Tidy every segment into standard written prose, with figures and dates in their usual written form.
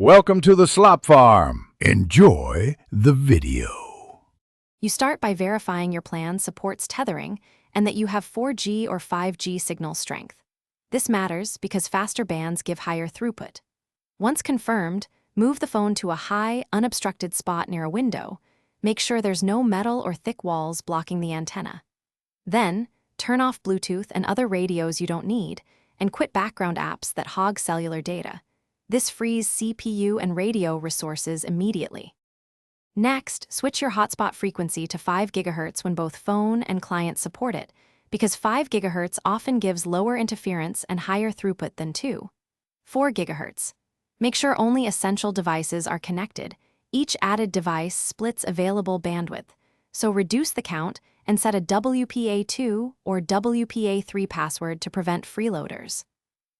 Welcome to the Slop Farm. Enjoy the video. You start by verifying your plan supports tethering and that you have 4G or 5G signal strength. This matters because faster bands give higher throughput. Once confirmed, move the phone to a high, unobstructed spot near a window. Make sure there's no metal or thick walls blocking the antenna. Then, turn off Bluetooth and other radios you don't need, and quit background apps that hog cellular data. This frees CPU and radio resources immediately. Next, switch your hotspot frequency to 5 GHz when both phone and client support it, because 5 GHz often gives lower interference and higher throughput than 4 GHz. Make sure only essential devices are connected. Each added device splits available bandwidth, so reduce the count and set a WPA2 or WPA3 password to prevent freeloaders.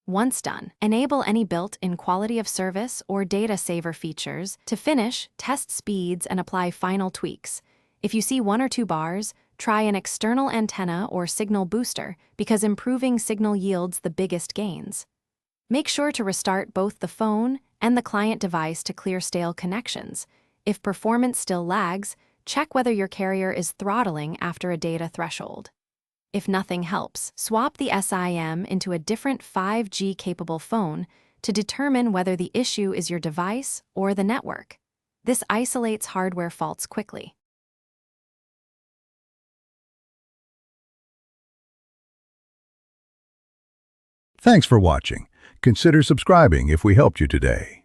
Once done, enable any built-in quality of service or data saver features. To finish, test speeds and apply final tweaks. If you see 1 or 2 bars, try an external antenna or signal booster because improving signal yields the biggest gains. Make sure to restart both the phone and the client device to clear stale connections. If performance still lags, check whether your carrier is throttling after a data threshold. If nothing helps, swap the SIM into a different 5G-capable phone to determine whether the issue is your device or the network. This isolates hardware faults quickly. Thanks for watching. Consider subscribing if we helped you today.